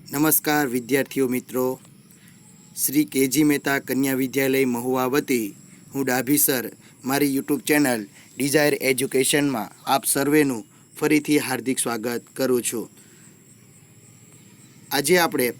नमस्कार विद्यार्थियों मित्रों, श्री केजी मेहता कन्या विद्यालय महुआ वती हूँ डाभी सर मारी यूट्यूब चैनल डिजायर एज्युकेशन में आप सर्वेनु फरीथी हार्दिक स्वागत करूँ छूँ। આજે આપણે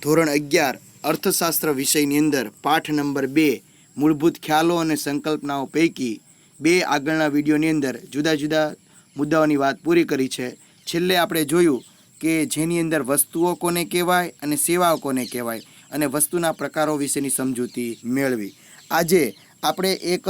ધોરણ 11 અર્થશાસ્ત્ર વિષયની અંદર પાઠ નંબર 2 મૂળભૂત ખ્યાલો અને સંકલ્પનાઓ પૈકી બે આગળના વિડીયોની અંદર જુદા જુદા મુદ્દાઓની વાત પૂરી કરી છે। છેલ્લે આપણે જોયું કે જેની અંદર વસ્તુઓ કોને કહેવાય અને સેવાઓ કોને કહેવાય અને વસ્તુના પ્રકારો વિશેની સમજૂતી મેળવી। આજે આપણે એક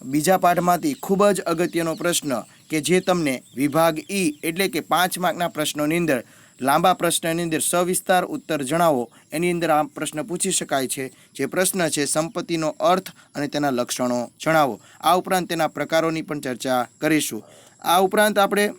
બીજા પાઠમાંથી ખૂબ જ અગત્યનો પ્રશ્ન કે જે તમને વિભાગ ઈ એટલે કે 5 માર્કના પ્રશ્નોની અંદર લાંબા પ્રશ્નની અંદર સવિસ્તાર ઉત્તર જણાવો એની અંદર આ પ્રશ્ન પૂછી શકાય છે। જે પ્રશ્ન છે સંપત્તિનો અર્થ અને તેના લક્ષણો જણાવો। આ ઉપરાંત તેના પ્રકારોની પણ ચર્ચા કરીશું। આ ઉપરાંત આપણે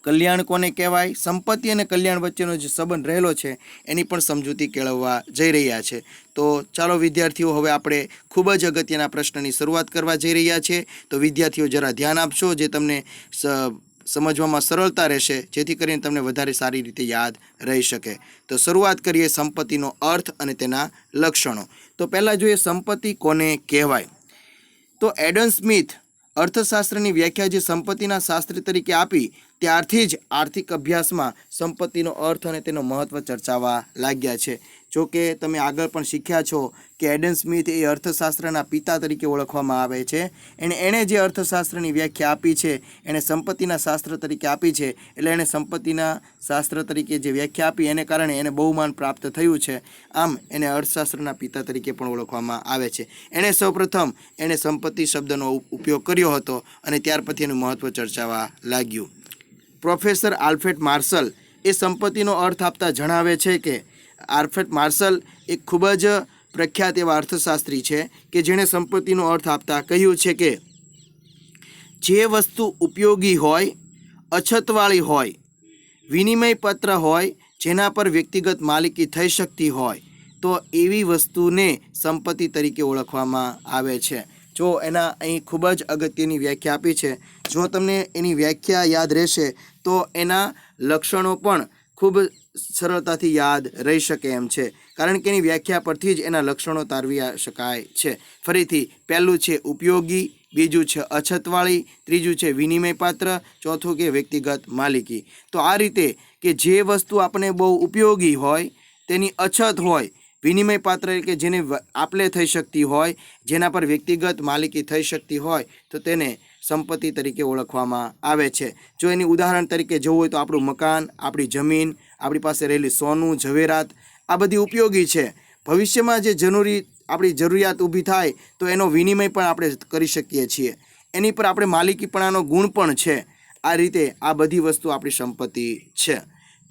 કલ્યાણ કોને કહેવાય, સંપત્તિ અને કલ્યાણ વચ્ચેનો જે સંબંધ રહેલો છે એની પણ સમજૂતી કેળવવા જઈ રહ્યા છે। તો ચાલો વિદ્યાર્થીઓ, હવે આપણે ખૂબ જ અગત્યના પ્રશ્નની શરૂઆત કરવા જઈ રહ્યા છે। તો વિદ્યાર્થીઓ જરા ધ્યાન આપશો, જે તમને સમજવામાં સરળતા રહેશે, જેથી કરીને તમને વધારે સારી રીતે યાદ રહી શકે। તો શરૂઆત કરીએ સંપત્તિનો અર્થ અને તેના લક્ષણો। તો પહેલાં જોઈએ સંપત્તિ કોને કહેવાય। તો એડમ સ્મિથ અર્થશાસ્ત્રની વ્યાખ્યા જે સંપત્તિના શાસ્ત્રી તરીકે આપી ત્યારથી જ આર્થિક અભ્યાસમાં સંપત્તિનો અર્થ અને તેનું મહત્ત્વ ચર્ચાવા લાગ્યા છે। જો કે તમે આગળ પણ શીખ્યા છો કે એડમ સ્મિથ એ અર્થશાસ્ત્રના પિતા તરીકે ઓળખવામાં આવે છે। એણે જે અર્થશાસ્ત્રની વ્યાખ્યા આપી છે એણે સંપત્તિના શાસ્ત્ર તરીકે આપી છે, એટલે એણે સંપત્તિના શાસ્ત્ર તરીકે જે વ્યાખ્યા આપી એને કારણે એને બહુમાન પ્રાપ્ત થયું છે। આમ એને અર્થશાસ્ત્રના પિતા તરીકે પણ ઓળખવામાં આવે છે। એણે સૌપ્રથમ સંપત્તિ શબ્દનો ઉપયોગ કર્યો હતો અને ત્યાર પછી એનું મહત્ત્વ ચર્ચાવા લાગ્યું। પ્રોફેસર આલ્ફ્રેડ માર્શલ એ સંપત્તિનો અર્થ આપતા જણાવે છે કે આલ્ફ્રેડ માર્શલ એક ખૂબ જ પ્રખ્યાત એવા અર્થશાસ્ત્રી છે કે જેણે સંપત્તિનો અર્થ આપતા કહ્યું છે કે જે વસ્તુ ઉપયોગી હોય, અછતવાળી હોય, વિનિમય પત્ર હોય, જેના પર વ્યક્તિગત માલિકી થઈ શકતી હોય, તો એવી વસ્તુને સંપત્તિ તરીકે ઓળખવામાં આવે છે। જો એના અહીં ખૂબ જ અગત્યની વ્યાખ્યા આપી છે। જો તમને એની વ્યાખ્યા યાદ રહેશે તો એના લક્ષણો પણ ખૂબ સરળતાથી યાદ રહી શકે એમ છે, કારણ કે એની વ્યાખ્યા પરથી જ એના લક્ષણો તારવી શકાય છે। ફરીથી, પહેલું છે ઉપયોગી, બીજું છે અછતવાળી, ત્રીજું છે વિનિમય પાત્ર, ચોથું કે વ્યક્તિગત માલિકી। તો આ રીતે કે જે વસ્તુ આપણે બહુ ઉપયોગી હોય, તેની અછત હોય, વિનિમય પાત્ર કે જેને આપલે થઈ શકતી હોય, જેના પર વ્યક્તિગત માલિકી થઈ શકતી હોય, તો તેને સંપત્તિ તરીકે ઓળખવામાં આવે છે। જો એની ઉદાહરણ તરીકે જોવું હોય તો આપણું મકાન, આપણી જમીન, આપણી પાસે રહેલી સોનું, ઝવેરાત, આ બધી ઉપયોગી છે। ભવિષ્યમાં જે આપણી જરૂરિયાત ઊભી થાય તો એનો વિનિમય પણ આપણે કરી શકીએ છીએ, એની પર આપણે માલિકીપણાનો ગુણ પણ છે। આ રીતે આ બધી વસ્તુ આપણી સંપત્તિ છે।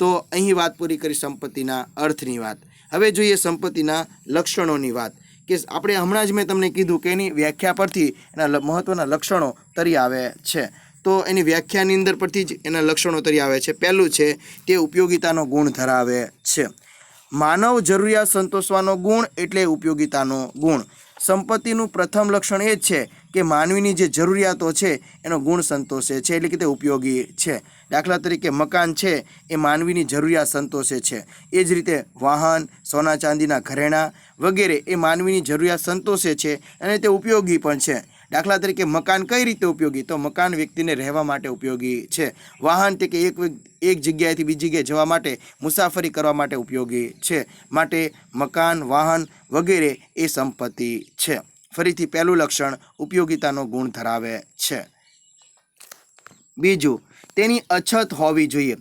તો અહીં વાત પૂરી કરી સંપત્તિના અર્થની વાત। હવે જોઈએ સંપત્તિના લક્ષણોની વાત, કે આપણે હમણાં જ મેં તમને કીધું કે એની વ્યાખ્યા પરથી એના મહત્ત્વના લક્ષણો તરી આવે છે। તો એની વ્યાખ્યાની અંદર પરથી જ એના લક્ષણો તરી આવે છે। પહેલું છે તે ઉપયોગિતાનો ગુણ ધરાવે છે। માનવ જરૂરિયાત સંતોષવાનો ગુણ એટલે ઉપયોગિતાનો ગુણ। સંપત્તિનું પ્રથમ લક્ષણ એ જ છે કે માનવીની જે જરૂરિયાતો છે એનો ગુણ સંતોષે છે, એટલે કે તે ઉપયોગી છે। દાખલા તરીકે મકાન છે એ માનવીની જરૂરિયાત સંતોષે છે, એ જ રીતે વાહન, સોના ચાંદીના ઘરેણાં વગેરે એ માનવીની જરૂરિયાત સંતોષે છે અને તે ઉપયોગી પણ છે। દાખલા તરીકે મકાન કઈ રીતે ઉપયોગી, તો મકાન વ્યક્તિને રહેવા માટે ઉપયોગી છે। વાહન તે કે એક જગ્યાએથી બીજી જગ્યાએ જવા માટે, મુસાફરી કરવા માટે ઉપયોગી છે। માટે મકાન, વાહન વગેરે એ સંપત્તિ છે। ફરીથી પહેલું લક્ષણ ઉપયોગિતાનો ગુણ ધરાવે છે। બીજું, તેની અછત હોવી જોઈએ।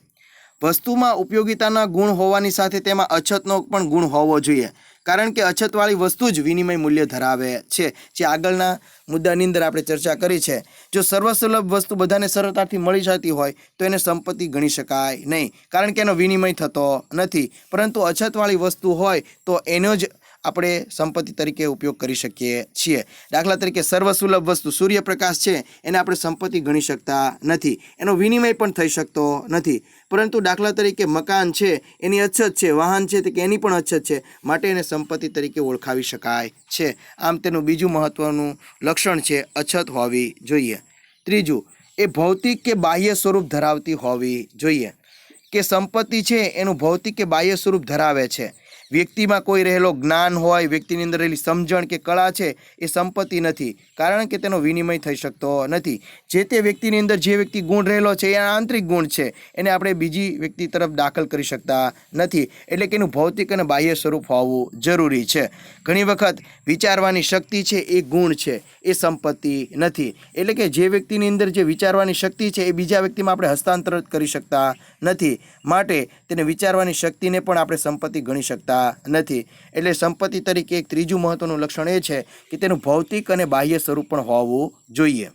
વસ્તુમાં ઉપયોગિતાના ગુણ હોવાની સાથે તેમાં અછતનો પણ ગુણ હોવો જોઈએ, કારણ કે અછતવાળી વસ્તુ જ વિનિમય મૂલ્ય ધરાવે છે। જે આગળના મુદ્દાની અંદર આપણે ચર્ચા કરી છે, જો સર્વસુલભ વસ્તુ બધાને સરળતાથી મળી જતી હોય તો એને સંપત્તિ ગણી શકાય નહીં, કારણ કે એનો વિનિમય થતો નથી। પરંતુ અછતવાળી વસ્તુ હોય તો એનો જ આપણે સંપત્તિ તરીકે ઉપયોગ કરી શકીએ છીએ। દાખલા તરીકે સર્વસુલભ વસ્તુ સૂર્યપ્રકાશ છે, એને આપણે સંપત્તિ ગણી શકતા નથી, એનો વિનિમય પણ થઈ શકતો નથી। પરંતુ દાખલા તરીકે મકાન છે એની અછત છે, વાહન છે કે એની પણ અછત છે, માટે એને સંપત્તિ તરીકે ઓળખાવી શકાય છે। આમ તેનું બીજું મહત્ત્વનું લક્ષણ છે અછત હોવી જોઈએ। ત્રીજું, એ ભૌતિક કે બાહ્ય સ્વરૂપ ધરાવતી હોવી જોઈએ। કે સંપત્તિ છે એનું ભૌતિક કે બાહ્ય સ્વરૂપ ધરાવે છે. વ્યક્તિમાં કોઈ રહેલો જ્ઞાન હોય, વ્યક્તિની અંદર રહેલી સમજણ કે કળા છે એ સંપત્તિ નથી, કારણ કે તેનો વિનિમય થઈ શકતો નથી. જે તે વ્યક્તિની અંદર જે વ્યક્તિ ગુણ રહેલો છે એ આંતરિક ગુણ છે, એને આપણે બીજી વ્યક્તિ તરફ દાખલ કરી શકતા નથી. એટલે કે એનું ભૌતિક અને બાહ્ય સ્વરૂપ હોવું જરૂરી છે. ઘણી વખત વિચારવાની શક્તિ છે એ ગુણ છે, એ સંપત્તિ નથી. એટલે કે જે વ્યક્તિની અંદર જે વિચારવાની શક્તિ છે એ બીજા વ્યક્તિમાં આપણે હસ્તાંતરિત કરી શકતા નથી, માટે તેને વિચારવાની શક્તિને પણ આપણે સંપત્તિ ગણી શકતા નથી. એટલે સંપત્તિ તરીકે એક ત્રીજું મહત્વનું લક્ષણ એ છે કે તેનું ભૌતિક અને બાહ્ય સ્વરૂપ પણ હોવું જોઈએ.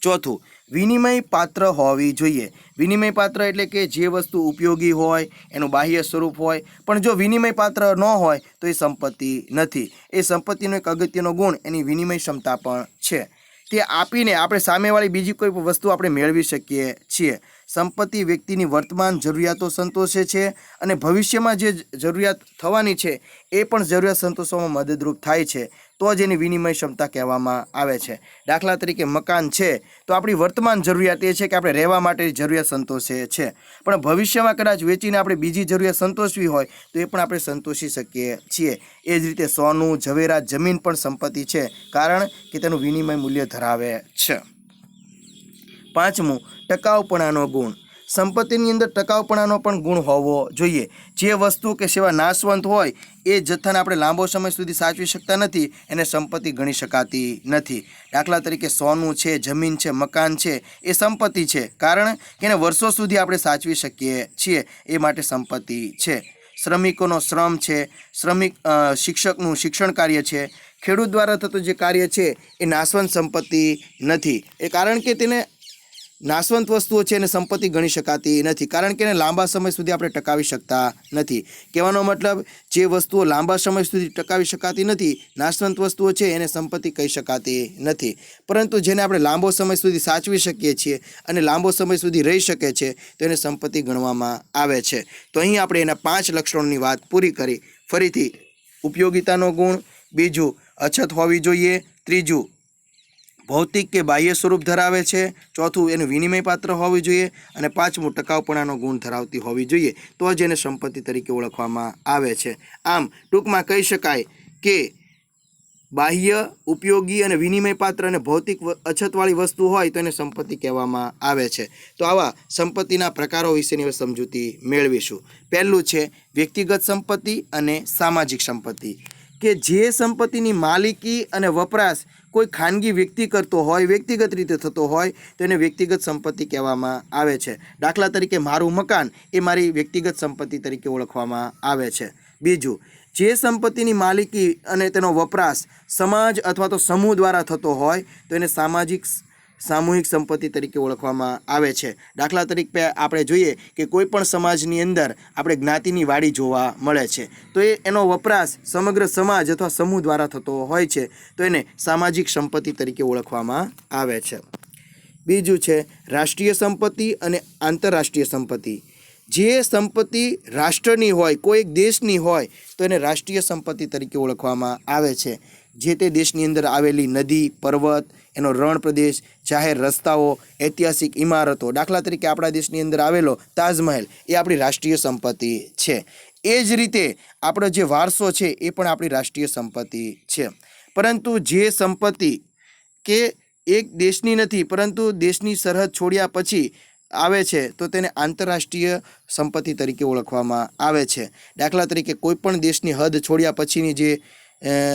ચોથું, વિનિમય પાત્ર હોવી જોઈએ. વિનિમય પાત્ર એટલે કે જે વસ્તુ ઉપયોગી હોય, એનું બાહ્ય સ્વરૂપ હોય, પણ જો વિનિમય પાત્ર ન હોય તો એ સંપત્તિ નથી. એ સંપત્તિનો એક અગત્યનો ગુણ એની વિનિમય ક્ષમતા પણ છે. તે આપીને આપણે સામેવાળી બીજી કોઈ વસ્તુ આપણે મેળવી શકીએ છીએ. સંપત્તિ વ્યક્તિની વર્તમાન જરૂરિયાતો સંતોષે છે અને ભવિષ્યમાં જે જરૂરિયાત થવાની છે એ પણ જરૂરિયાત સંતોષવામાં મદદરૂપ થાય છે, તો જ એની વિનિમય ક્ષમતા કહેવામાં આવે છે. દાખલા તરીકે મકાન છે તો આપણી વર્તમાન જરૂરિયાત એ છે કે આપણે રહેવા માટેની જરૂરિયાત સંતોષે છે, પણ ભવિષ્યમાં કદાચ વેચીને આપણે બીજી જરૂરિયાત સંતોષવી હોય તો એ પણ આપણે સંતોષી શકીએ છીએ. એ જ રીતે સોનું, ઝવેરાત, જમીન પણ સંપત્તિ છે, કારણ કે તેનું વિનિમય મૂલ્ય ધરાવે છે. પાંચમું, ટકાઉપણાનો ગુણ. સંપત્તિની અંદર ટકાઉપણાનો પણ ગુણ હોવો જોઈએ. જે વસ્તુ કે સેવા નાશવંત હોય એ જથ્થાને આપણે લાંબો સમય સુધી સાચવી શકતા નથી, એને સંપત્તિ ગણી શકાતી નથી. દાખલા તરીકે સોનું છે, જમીન છે, મકાન છે, એ સંપત્તિ છે, કારણ કે એને વર્ષો સુધી આપણે સાચવી શકીએ છીએ, એ માટે સંપત્તિ છે. શ્રમિકોનો શ્રમ છે, શિક્ષકનું શિક્ષણ કાર્ય છે, ખેડૂત દ્વારા થતું જે કાર્ય છે એ નાશવંત સંપત્તિ નથી. એ કારણ કે તેને નાશવંત વસ્તુઓ છે એને સંપત્તિ ગણી શકાતી નથી, કારણ કે એને લાંબા સમય સુધી આપણે ટકાવી શકતા નથી. કહેવાનો મતલબ, જે વસ્તુઓ લાંબા સમય સુધી ટકાવી શકાતી નથી, નાશવંત વસ્તુઓ છે એને સંપત્તિ કહી શકાતી નથી. પરંતુ જેને આપણે લાંબો સમય સુધી સાચવી શકીએ છીએ અને લાંબો સમય સુધી રહી શકે છે તો એને સંપત્તિ ગણવામાં આવે છે. તો અહીં આપણે એના 5 લક્ષણોની વાત પૂરી કરી. ફરીથી, ઉપયોગિતાનો ગુણ, બીજું અછત હોવી જોઈએ, ત્રીજું ભૌતિક કે બાહ્ય સ્વરૂપ ધરાવે છે, ચોથું એનું વિનિમય પાત્ર હોવું જોઈએ, અને પાંચમું ટકાઉપણાનો ગુણ ધરાવતી હોવી જોઈએ, તો જ એને સંપત્તિ તરીકે ઓળખવામાં આવે છે. આમ ટૂંકમાં કહી શકાય કે બાહ્ય, ઉપયોગી અને વિનિમય પાત્ર અને ભૌતિક અછતવાળી વસ્તુ હોય તો એને સંપત્તિ કહેવામાં આવે છે. તો આવા સંપત્તિના પ્રકારો વિશેની સમજૂતી મેળવીશું. પહેલું છે વ્યક્તિગત સંપત્તિ અને સામાજિક સંપત્તિ, કે જે સંપત્તિની માલિકી અને વપરાશ કોઈ ખાનગી વ્યક્તિ કરતો હોય, વ્યક્તિગત રીતે થતો હોય તો એને વ્યક્તિગત સંપત્તિ કહેવામાં આવે છે. દાખલા તરીકે મારું મકાન એ મારી વ્યક્તિગત સંપત્તિ તરીકે ઓળખવામાં આવે છે. બીજું, જે સંપત્તિની માલિકી અને તેનો વપરાશ સમાજ અથવા તો સમૂહ દ્વારા થતો હોય તો એને સામૂહિક સંપત્તિ તરીકે ઓળખવામાં આવે છે. દાખલા તરીકે આપણે જોઈએ કે કોઈ પણ સમાજની અંદર આપણે જ્ઞાતિની વાડી જોવા મળે છે, તો એનો વપરાશ સમગ્ર સમાજ અથવા સમૂહ દ્વારા થતો હોય છે, તો એને સામાજિક સંપત્તિ તરીકે ઓળખવામાં આવે છે. બીજું છે રાષ્ટ્રીય સંપત્તિ અને આંતરરાષ્ટ્રીય સંપત્તિ. જે સંપત્તિ રાષ્ટ્રની હોય, કોઈ એક દેશની હોય તો એને રાષ્ટ્રીય સંપત્તિ તરીકે ઓળખવામાં આવે છે. જે તે દેશની અંદર આવેલી નદી, પર્વત, એનો રણ પ્રદેશ, જાહેર રસ્તાઓ, ઐતિહાસિક ઇમારતો, દાખલા તરીકે આપણા દેશની અંદર આવેલો તાજમહેલ એ આપણી રાષ્ટ્રીય સંપત્તિ છે. એ જ રીતે આપણો જે વારસો છે એ પણ આપણી રાષ્ટ્રીય સંપત્તિ છે. પરંતુ જે સંપત્તિ કે એક દેશની નથી પરંતુ દેશની સરહદ છોડ્યા પછી આવે છે તો તેને આંતરરાષ્ટ્રીય સંપત્તિ તરીકે ઓળખવામાં આવે છે. દાખલા તરીકે કોઈ પણ દેશની હદ છોડ્યા પછીની જે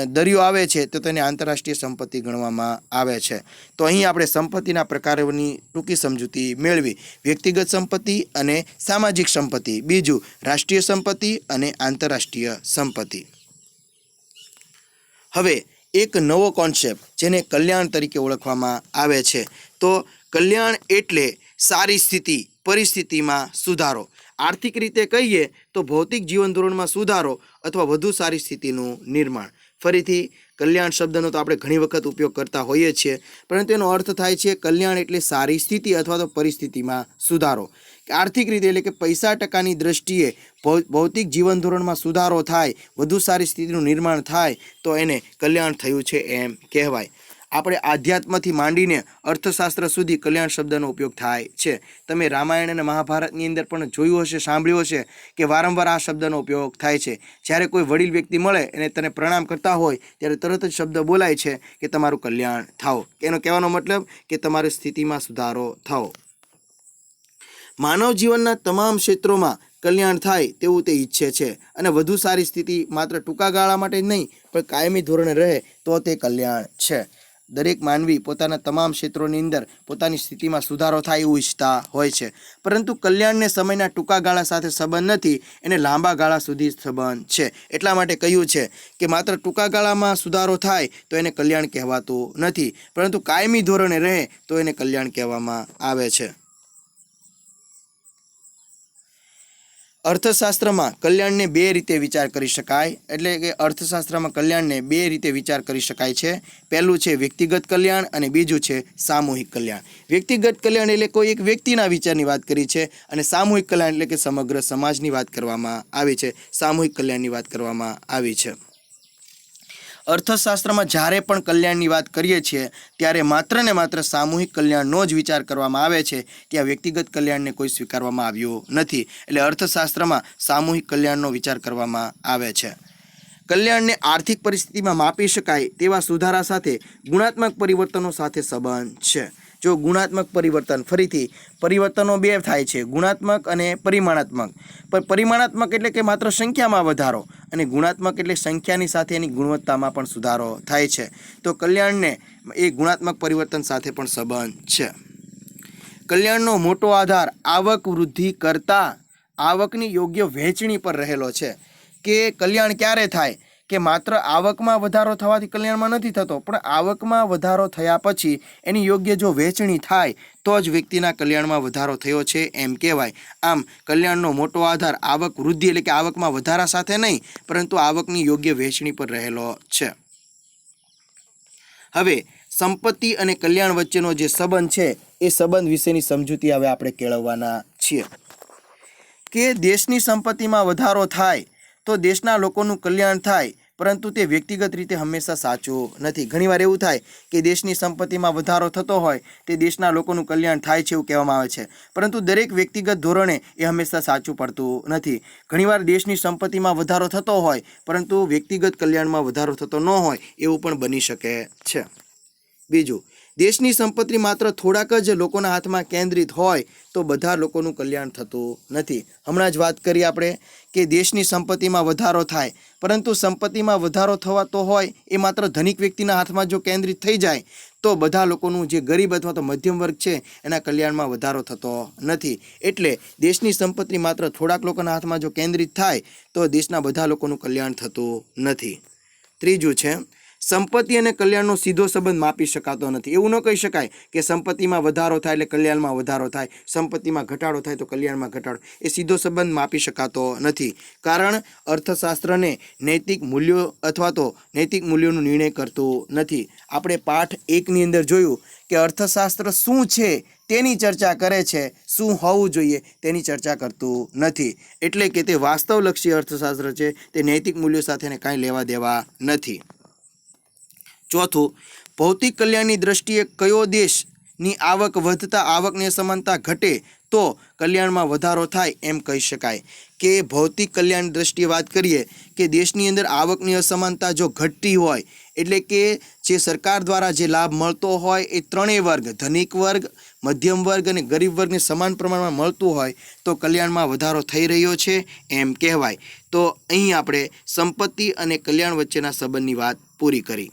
દરિયો આવે છે તો તેને આંતરરાષ્ટ્રીય સંપત્તિ ગણવામાં આવે છે. તો અહીં આપણે સંપત્તિના પ્રકારોની ટૂંકી સમજૂતી મેળવી. વ્યક્તિગત સંપત્તિ અને સામાજિક સંપત્તિ, બીજું રાષ્ટ્રીય સંપત્તિ અને આંતરરાષ્ટ્રીય સંપત્તિ. હવે એક નવો કોન્સેપ્ટ જેને કલ્યાણ તરીકે ઓળખવામાં આવે છે. તો કલ્યાણ એટલે સારી સ્થિતિ, પરિસ્થિતિમાં સુધારો. આર્થિક રીતે કહીએ તો ભૌતિક જીવન ધોરણમાં સુધારો અથવા વધુ સારી સ્થિતિનું નિર્માણ. ફરીથી, કલ્યાણ શબ્દનો તો આપણે ઘણી વખત ઉપયોગ કરતા હોઈએ છીએ, પરંતુ એનો અર્થ થાય છે કલ્યાણ એટલે સારી સ્થિતિ અથવા તો પરિસ્થિતિમાં સુધારો. આર્થિક રીતે એટલે કે પૈસા ટકાની દ્રષ્ટિએ ભૌતિક જીવન ધોરણમાં સુધારો થાય, વધુ સારી સ્થિતિનું નિર્માણ થાય તો એને કલ્યાણ થયું છે એમ કહેવાય. આપણે આધ્યાત્મથી માંડીને અર્થશાસ્ત્ર સુધી કલ્યાણ શબ્દનો ઉપયોગ થાય છે. તમે રામાયણ અને મહાભારતની અંદર પણ જોયું હશે, સાંભળ્યું હશે કે વારંવાર આ શબ્દનો ઉપયોગ થાય છે. જ્યારે કોઈ વડીલ વ્યક્તિ મળે અને તને પ્રણામ કરતા હોય ત્યારે તરત જ શબ્દ બોલાય છે કે તમારું કલ્યાણ થાઓ. એનો કહેવાનો મતલબ કે તમારી સ્થિતિમાં સુધારો થાઓ. માનવ જીવનના તમામ ક્ષેત્રોમાં કલ્યાણ થાય તેવું તે ઈચ્છે છે અને વધુ સારી સ્થિતિ માત્ર ટૂંકા ગાળા માટે જ નહીં પણ કાયમી ધોરણે રહે તો તે કલ્યાણ છે. દરેક માનવી પોતાના તમામ ક્ષેત્રોની અંદર પોતાની સ્થિતિમાં સુધારો થાય એવું ઈચ્છતા હોય છે, પરંતુ કલ્યાણને સમયના ટૂંકા ગાળા સાથે સંબંધ નથી, એને લાંબા ગાળા સુધી સંબંધ છે. એટલા માટે કહ્યું છે કે માત્ર ટૂંકા ગાળામાં સુધારો થાય તો એને કલ્યાણ કહેવાતું નથી, પરંતુ કાયમી ધોરણે રહે તો એને કલ્યાણ કહેવામાં આવે છે. અર્થશાસ્ત્રમાં કલ્યાણને બે રીતે વિચાર કરી શકાય, એટલે કે અર્થશાસ્ત્રમાં કલ્યાણને બે રીતે વિચાર કરી શકાય છે. પહેલું છે વ્યક્તિગત કલ્યાણ અને બીજું છે સામૂહિક કલ્યાણ. વ્યક્તિગત કલ્યાણ એટલે કોઈ એક વ્યક્તિના વિચારની વાત કરી છે અને સામૂહિક કલ્યાણ એટલે કે સમગ્ર સમાજની વાત કરવામાં આવી છે, સામૂહિક કલ્યાણની વાત કરવામાં આવી છે. અર્થશાસ્ત્રમાં જ્યારે પણ કલ્યાણની વાત કરીએ છીએ ત્યારે માત્ર ને માત્ર સામૂહિક કલ્યાણનો જ વિચાર કરવામાં આવે છે, ત્યાં વ્યક્તિગત કલ્યાણને કોઈ સ્વીકારવામાં આવ્યું નથી. એટલે અર્થશાસ્ત્રમાં સામૂહિક કલ્યાણનો વિચાર કરવામાં આવે છે. કલ્યાણને આર્થિક પરિસ્થિતિમાં માપી શકાય તેવા સુધારા સાથે ગુણાત્મક પરિવર્તનો સાથે સંબંધ છે. જો ગુણાત્મક પરિવર્તન, ફરીથી પરિવર્તનો બે થાય છે, ગુણાત્મક અને પરિમાણાત્મક. પણ પરિમાણાત્મક એટલે કે માત્ર સંખ્યામાં વધારો અને ગુણાત્મક એટલે સંખ્યાની સાથે એની ગુણવત્તામાં પણ સુધારો થાય છે. તો કલ્યાણને એ ગુણાત્મક પરિવર્તન સાથે પણ સંબંધ છે. કલ્યાણનો મોટો આધાર આવક વૃદ્ધિ કરતાં આવકની યોગ્ય વહેંચણી પર રહેલો છે. કે કલ્યાણ ક્યારે થાય કે માત્ર આવકમાં વધારો થવાથી કલ્યાણમાં નથી થતો, પણ આવકમાં વધારો થયા પછી એની યોગ્ય જો વહેંચણી થાય તો જ વ્યક્તિના કલ્યાણમાં વધારો થયો છે એમ કહેવાય. આમ કલ્યાણનો મોટો આધાર આવક વૃદ્ધિ એટલે કે આવકમાં વધારા સાથે નહીં, પરંતુ આવકની યોગ્ય વહેંચણી પર રહેલો છે. હવે સંપત્તિ અને કલ્યાણ વચ્ચેનો જે સંબંધ છે એ સંબંધ વિશેની સમજૂતી હવે આપણે કેળવવાના છીએ. કે દેશની સંપત્તિમાં વધારો થાય તો દેશના લોકોનું કલ્યાણ થાય, પરંતુ તે વ્યક્તિગત રીતે હંમેશા સાચું નથી. ઘણીવાર એવું થાય કે દેશની સંપત્તિમાં વધારો થતો હોય તે દેશના લોકોનું કલ્યાણ થાય છે એવું કહેવામાં આવે છે, પરંતુ દરેક વ્યક્તિગત ધોરણે એ હંમેશા સાચું પડતું નથી. ઘણીવાર દેશની સંપત્તિમાં વધારો થતો હોય પરંતુ વ્યક્તિગત કલ્યાણમાં વધારો થતો ન હોય એવું પણ બની શકે છે. બીજું, દેશની સંપત્તિ માત્ર થોડાક જ લોકોના હાથમાં કેન્દ્રિત હોય તો બધા લોકોનું કલ્યાણ થતું નથી. હમણાં જ વાત કરી આપણે કે દેશની સંપત્તિમાં વધારો થાય, પરંતુ સંપત્તિમાં વધારો થવાતો હોય એ માત્ર ધનિક વ્યક્તિના હાથમાં જો કેન્દ્રિત થઈ જાય તો બધા લોકોનું જે ગરીબ અથવા તો મધ્યમ વર્ગ છે એના કલ્યાણમાં વધારો થતો નથી. એટલે દેશની સંપત્તિ માત્ર થોડાક લોકોના હાથમાં જો કેન્દ્રિત થાય તો દેશના બધા લોકોનું કલ્યાણ થતું નથી. ત્રીજું છે સંપત્તિ અને કલ્યાણનો સીધો સંબંધ માપી શકાતો નથી. એવું ન કહી શકાય કે સંપત્તિમાં વધારો થાય એટલે કલ્યાણમાં વધારો થાય, સંપત્તિમાં ઘટાડો થાય તો કલ્યાણમાં ઘટાડો. એ સીધો સંબંધ માપી શકાતો નથી, કારણ અર્થશાસ્ત્રને નૈતિક મૂલ્યો અથવા તો નૈતિક મૂલ્યોનો નિર્ણય કરતું નથી. આપણે પાઠ 1ની અંદર જોયું કે અર્થશાસ્ત્ર શું છે તેની ચર્ચા કરે છે, શું હોવું જોઈએ તેની ચર્ચા કરતું નથી. એટલે કે તે વાસ્તવલક્ષી અર્થશાસ્ત્ર છે, તે નૈતિક મૂલ્યો સાથે કાંઈ લેવા દેવા નથી. ચોથું, ભૌતિક કલ્યાણની દ્રષ્ટિએ કયો દેશની આવક વધતા આવકની અસમાનતા ઘટે તો કલ્યાણમાં વધારો થાય એમ કહી શકાય. કે ભૌતિક કલ્યાણની દ્રષ્ટિએ વાત કરીએ કે દેશની અંદર આવકની અસમાનતા જો ઘટતી હોય, એટલે કે જે સરકાર દ્વારા જે લાભ મળતો હોય એ ત્રણેય વર્ગ, ધનિક વર્ગ, મધ્યમ વર્ગ અને ગરીબ વર્ગને સમાન પ્રમાણમાં મળતું હોય તો કલ્યાણમાં વધારો થઈ રહ્યો છે એમ કહેવાય. તો અહીં આપણે સંપત્તિ અને કલ્યાણ વચ્ચેના સંબંધની વાત પૂરી કરી.